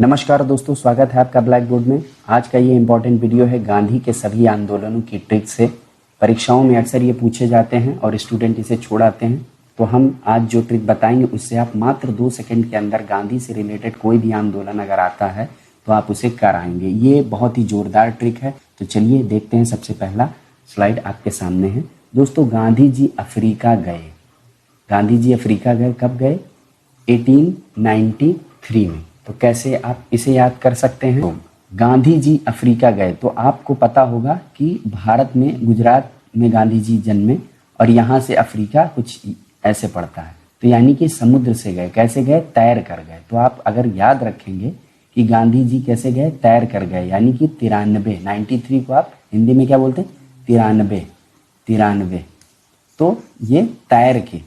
नमस्कार दोस्तों, स्वागत है आपका ब्लैक बोर्ड में। आज का ये इम्पोर्टेंट वीडियो है गांधी के सभी आंदोलनों की ट्रिक से। परीक्षाओं में अक्सर ये पूछे जाते हैं और स्टूडेंट इसे छोड़ आते हैं। तो हम आज जो ट्रिक बताएंगे उससे आप मात्र 2 सेकंड के अंदर गांधी से रिलेटेड कोई भी आंदोलन अगर आता है तो आप उसे कराएंगे। ये बहुत ही जोरदार ट्रिक है। तो चलिए देखते हैं। सबसे पहला स्लाइड आपके सामने है। दोस्तों, गांधी जी अफ्रीका गए। गांधी जी अफ्रीका गए कब गए? 1893 में। तो कैसे आप इसे याद कर सकते हैं? तो गांधी जी अफ्रीका गए तो आपको पता होगा कि भारत में गुजरात में गांधी जी जन्मे और यहाँ से अफ्रीका कुछ ऐसे पड़ता है। तो यानी कि समुद्र से गए। कैसे गए? तैर कर गए। तो आप अगर याद रखेंगे कि गांधी जी कैसे गए? तैर कर गए। यानी कि 93 को आप हिंदी में क्या बोलते हैं? 93। तो ये तैर के,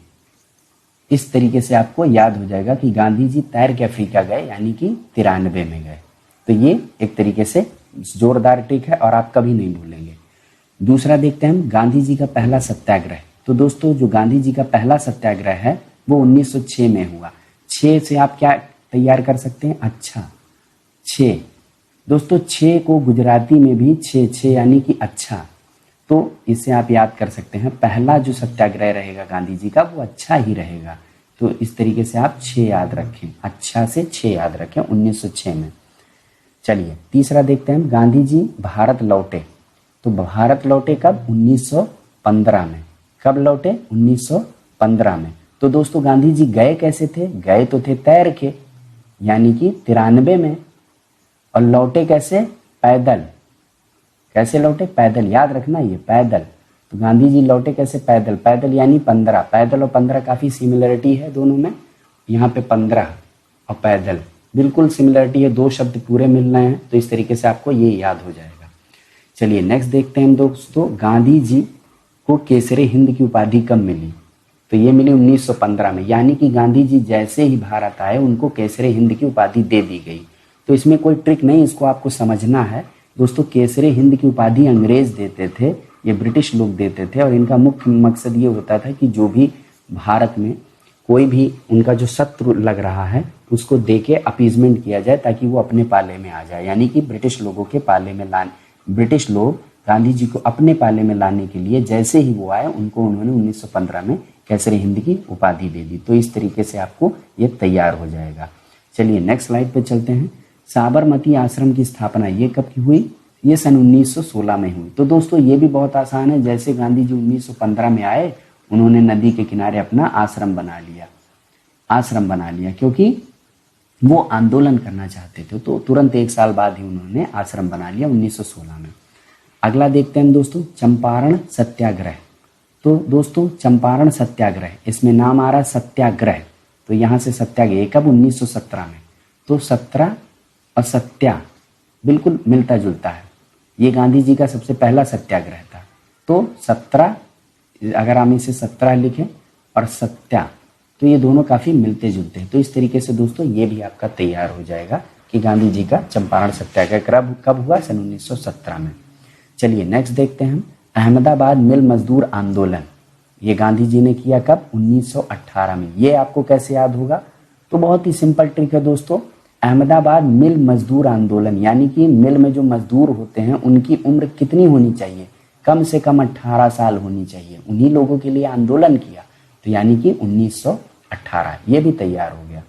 इस तरीके से आपको याद हो जाएगा कि गांधी जी तैर के अफ्रीका गए, यानी कि 93 में गए। तो ये एक तरीके से जोरदार ट्रिक है और आप कभी नहीं भूलेंगे। दूसरा देखते हैं हम, गांधी जी का पहला सत्याग्रह। तो दोस्तों, जो गांधी जी का पहला सत्याग्रह है वो 1906 में हुआ। 6 से आप क्या तैयार कर सकते हैं? अच्छा, 6। दोस्तों, 6 को गुजराती में भी 6 यानी कि अच्छा। तो इसे आप याद कर सकते हैं। पहला जो सत्याग्रह रहेगा गांधी जी का वो अच्छा ही रहेगा। तो इस तरीके से आप 6 याद रखें। अच्छा से 6 याद रखें 1906 में। चलिए तीसरा देखते हैं। गांधी जी भारत लौटे। तो भारत लौटे कब? 1915 में। कब लौटे? 1915 में। तो दोस्तों, गांधी जी गए कैसे थे? गए तो थे तैर के, यानी कि 93 में। और लौटे कैसे? पैदल। कैसे लौटे? पैदल। याद रखना ये पैदल। तो गांधी जी लौटे कैसे? पैदल। पैदल यानी 15। पैदल और 15 काफी सिमिलरिटी है दोनों में। यहाँ पे 15 और पैदल बिल्कुल सिमिलरिटी है। 2 शब्द पूरे मिल रहे हैं। तो इस तरीके से आपको ये याद हो जाएगा। चलिए नेक्स्ट देखते हैं दोस्तों। गांधी जी को केसरे हिंद की उपाधि कब मिली? तो ये मिली 1915 में। यानी कि गांधी जी जैसे ही भारत आए उनको केसरे हिंद की उपाधि दे दी गई। तो इसमें कोई ट्रिक नहीं, इसको आपको समझना है। दोस्तों, केसरे हिंद की उपाधि अंग्रेज देते थे, ये ब्रिटिश लोग देते थे। और इनका मुख्य मकसद ये होता था कि जो भी भारत में कोई भी उनका जो शत्रु लग रहा है उसको दे के अपीजमेंट किया जाए ताकि वो अपने पाले में आ जाए। यानी कि ब्रिटिश लोगों के पाले में ब्रिटिश लोग गांधी जी को अपने पाले में लाने के लिए जैसे ही वो आए उनको उन्होंने 1915 में केसरे हिंद की उपाधि दे दी। तो इस तरीके से आपको ये तैयार हो जाएगा। चलिए नेक्स्ट स्लाइड पे चलते हैं। साबरमती आश्रम की स्थापना ये कब की हुई? ये सन 1916 में हुई। तो दोस्तों, ये भी बहुत आसान है। जैसे गांधी जी 1915 में आए, उन्होंने नदी के किनारे अपना आश्रम बना लिया क्योंकि वो आंदोलन करना चाहते थे। तो तुरंत 1 साल बाद ही उन्होंने आश्रम बना लिया 1916 में। अगला देखते हैं दोस्तों, चंपारण सत्याग्रह। तो दोस्तों, चंपारण सत्याग्रह, इसमें नाम आ रहा है सत्याग्रह। तो यहाँ से सत्याग्रह कब? 1917 में। तो 17 और सत्या बिल्कुल मिलता जुलता है। ये गांधी जी का सबसे पहला सत्याग्रह था। तो 17, अगर हम इसे 17 लिखें और सत्या, तो ये दोनों काफी मिलते जुलते हैं। तो इस तरीके से दोस्तों ये भी आपका तैयार हो जाएगा कि गांधी जी का चंपारण सत्याग्रह कब हुआ? सन 1917 में। चलिए नेक्स्ट देखते हैं हम। अहमदाबाद मिल मजदूर आंदोलन, ये गांधी जी ने किया कब? 1918 में। ये आपको कैसे याद होगा? तो बहुत ही सिंपल ट्रिक है दोस्तों। अहमदाबाद मिल मजदूर आंदोलन, यानी कि मिल में जो मजदूर होते हैं उनकी उम्र कितनी होनी चाहिए? कम से कम 18 साल होनी चाहिए। उन्हीं लोगों के लिए आंदोलन किया। तो यानी कि 1918। ये भी तैयार हो गया।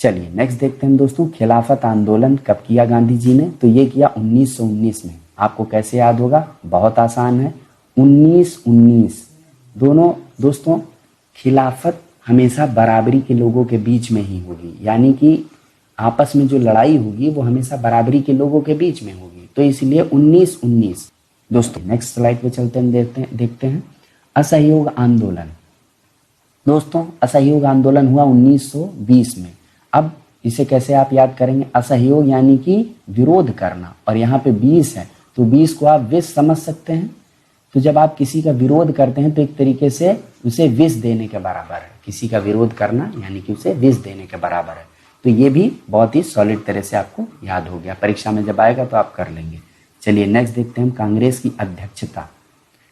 चलिए नेक्स्ट देखते हैं दोस्तों। खिलाफत आंदोलन कब किया गांधी जी ने? तो ये किया 1919 में। आपको कैसे याद होगा? बहुत आसान है। 1919 दोनों दोस्तों, खिलाफत हमेशा बराबरी के लोगों के बीच में ही होगी। यानी कि आपस में जो लड़ाई होगी वो हमेशा बराबरी के लोगों के बीच में होगी। तो इसलिए 1919। दोस्तों नेक्स्ट स्लाइड पे चलते हैं, देखते हैं असहयोग आंदोलन। दोस्तों, असहयोग आंदोलन हुआ 1920 में। अब इसे कैसे आप याद करेंगे? असहयोग यानी कि विरोध करना, और यहाँ पे 20 है तो 20 को आप विष समझ सकते हैं। तो जब आप किसी का विरोध करते हैं तो एक तरीके से उसे विष देने के बराबर है। किसी का विरोध करना यानी कि उसे विष देने के बराबर है। तो ये भी बहुत ही सॉलिड तरह से आपको याद हो गया। परीक्षा में जब आएगा तो आप कर लेंगे। चलिए नेक्स्ट देखते हैं। कांग्रेस की अध्यक्षता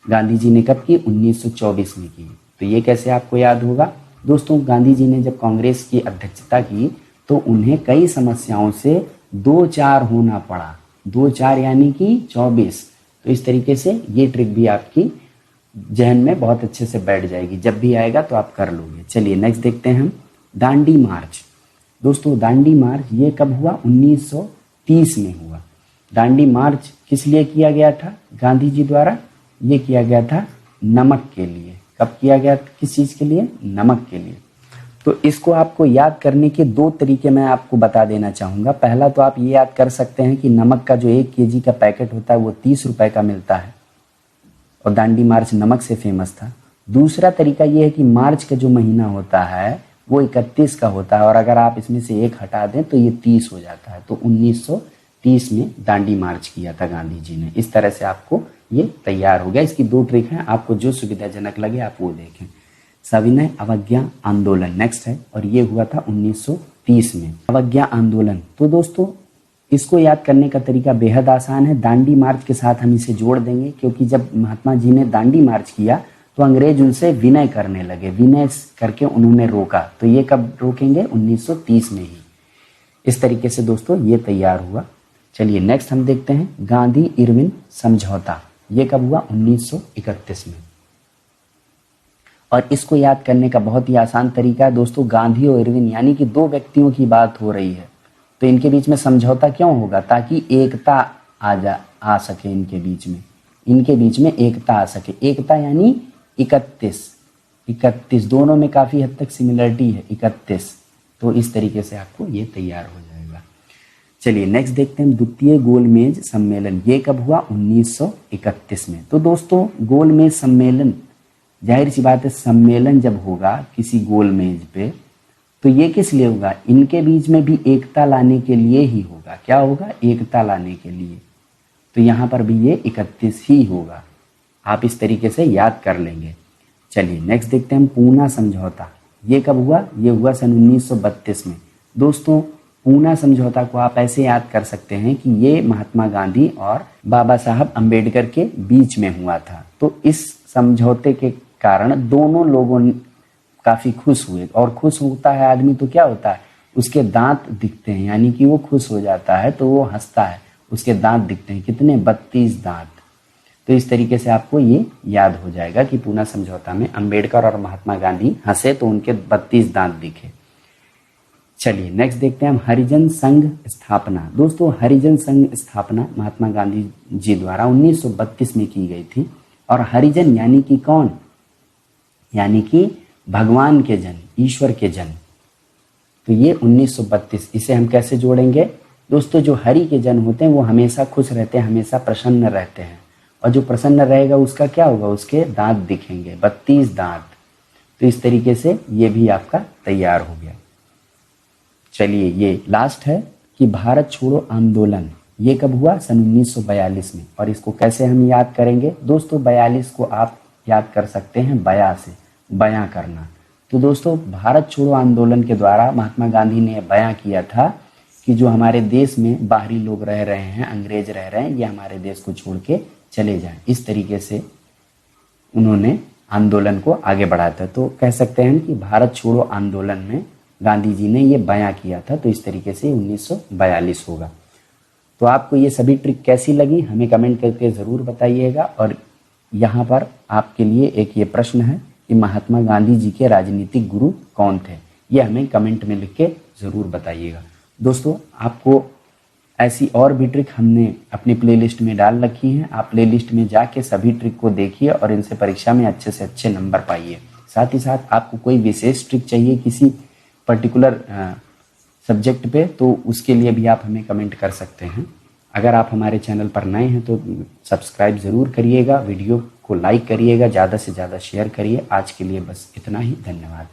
गांधी जी ने कब की? 1924 में की। तो ये कैसे आपको याद होगा? दोस्तों, गांधी जी ने जब कांग्रेस की अध्यक्षता की तो उन्हें कई समस्याओं से 2-4 होना पड़ा। 2-4 यानी कि 24। तो इस तरीके से ये ट्रिक भी आपकी जहन में बहुत अच्छे से बैठ जाएगी, जब भी आएगा तो आप कर लोगे। चलिए नेक्स्ट देखते हैं हम दांडी मार्च। दोस्तों दांडी मार्च ये कब हुआ? 1930 में हुआ। दांडी मार्च किस लिए किया गया था गांधी जी द्वारा? ये किया गया था नमक के लिए। कब किया गया? किस चीज के लिए? नमक के लिए। तो इसको आपको याद करने के 2 तरीके मैं आपको बता देना चाहूंगा। पहला तो आप ये याद कर सकते हैं कि नमक का जो 1 kg का पैकेट होता है वो 30 रुपए का मिलता है और दांडी मार्च नमक से फेमस था। दूसरा तरीका ये है कि मार्च का जो महीना होता है वो 31 का होता है और अगर आप इसमें से 1 हटा दें तो ये 30 हो जाता है। तो 1930 में दांडी मार्च किया था गांधी जी ने। इस तरह से आपको ये तैयार हो गया। इसकी 2 ट्रिक हैं, आपको जो सुविधाजनक लगे आप वो देखें। सविनय अवज्ञा आंदोलन नेक्स्ट है और ये हुआ था 1930 में। अवज्ञा आंदोलन, तो दोस्तों इसको याद करने का तरीका बेहद आसान है। दांडी मार्च के साथ हम इसे जोड़ देंगे क्योंकि जब महात्मा जी ने दांडी मार्च किया तो अंग्रेज उनसे विनय करने लगे। विनय करके उन्होंने रोका। तो ये कब रोकेंगे? 1930 में ही। इस तरीके से दोस्तों ये तैयार हुआ। चलिए नेक्स्ट हम देखते हैं गांधी इरविन समझौता। ये कब हुआ? 1931 में। और इसको याद करने का बहुत ही आसान तरीका है दोस्तों। गांधी और इरविन यानी कि 2 व्यक्तियों की बात हो रही है तो इनके बीच में समझौता क्यों होगा? ताकि एकता आ सके इनके बीच में। इनके बीच में एकता आ सके। एकता यानी 31 दोनों में काफी हद तक सिमिलरिटी है 31। तो इस तरीके से आपको ये तैयार हो जाएगा। चलिए नेक्स्ट देखते हैं द्वितीय गोलमेज सम्मेलन। ये कब हुआ? 1931 में। तो दोस्तों गोलमेज सम्मेलन, जाहिर सी बात है सम्मेलन जब होगा किसी गोलमेज पे तो ये किस लिए होगा? इनके बीच में भी एकता लाने के लिए ही होगा। क्या होगा? एकता लाने के लिए। तो यहां पर भी ये 31 ही होगा। आप इस तरीके से याद कर लेंगे। चलिए नेक्स्ट देखते हैं हम पूना समझौता। ये कब हुआ? ये हुआ सन 1932 में। दोस्तों पूना समझौता को आप ऐसे याद कर सकते हैं कि ये महात्मा गांधी और बाबा साहब अम्बेडकर के बीच में हुआ था। तो इस समझौते के कारण दोनों लोगों काफी खुश हुए। और खुश होता है आदमी तो क्या होता है? उसके दांत दिखते हैं, यानी कि वो खुश हो जाता है तो वो हंसता है, उसके दांत दिखते हैं। कितने? 32 दांत। तो इस तरीके से आपको ये याद हो जाएगा कि पूना समझौता में अम्बेडकर और महात्मा गांधी हंसे तो उनके 32 दांत दिखे। चलिए नेक्स्ट देखते हैं हम हरिजन संघ स्थापना। दोस्तों हरिजन संघ स्थापना महात्मा गांधी जी द्वारा 1932 में की गई थी। और हरिजन यानी कि कौन? यानी कि भगवान के जन, ईश्वर के जन। तो ये 1932। इसे हम कैसे जोड़ेंगे? दोस्तों जो हरि के जन होते हैं वो हमेशा खुश रहते हैं, हमेशा प्रसन्न रहते हैं। और जो प्रसन्न रहेगा उसका क्या होगा? उसके दांत दिखेंगे, 32 दांत। तो इस तरीके से ये भी आपका तैयार हो गया। चलिए ये लास्ट है कि भारत छोड़ो आंदोलन। ये कब हुआ? सन 1942 में। और इसको कैसे हम याद करेंगे? दोस्तों 42 को आप याद कर सकते हैं बया से, बयां करना। तो दोस्तों भारत छोड़ो आंदोलन के द्वारा महात्मा गांधी ने बयां किया था कि जो हमारे देश में बाहरी लोग रह रहे हैं, अंग्रेज रह रहे हैं, ये हमारे देश को छोड़ के चले जाएं। इस तरीके से उन्होंने आंदोलन को आगे बढ़ाया था। तो कह सकते हैं कि भारत छोड़ो आंदोलन में गांधी जी ने ये बयां किया था। तो इस तरीके से 1942 होगा। तो आपको ये सभी ट्रिक कैसी लगी हमें कमेंट करके ज़रूर बताइएगा। और यहाँ पर आपके लिए एक ये प्रश्न है कि महात्मा गांधी जी के राजनीतिक गुरु कौन थे? ये हमें कमेंट में लिख के ज़रूर बताइएगा। दोस्तों आपको ऐसी और भी ट्रिक हमने अपनी प्लेलिस्ट में डाल रखी हैं। आप प्लेलिस्ट में जाके सभी ट्रिक को देखिए और इनसे परीक्षा में अच्छे से अच्छे नंबर पाइए। साथ ही साथ आपको कोई विशेष ट्रिक चाहिए किसी पर्टिकुलर सब्जेक्ट पे तो उसके लिए भी आप हमें कमेंट कर सकते हैं। अगर आप हमारे चैनल पर नए हैं तो सब्सक्राइब ज़रूर करिएगा, वीडियो को लाइक करिएगा, ज़्यादा से ज़्यादा शेयर करिए। आज के लिए बस इतना ही। धन्यवाद।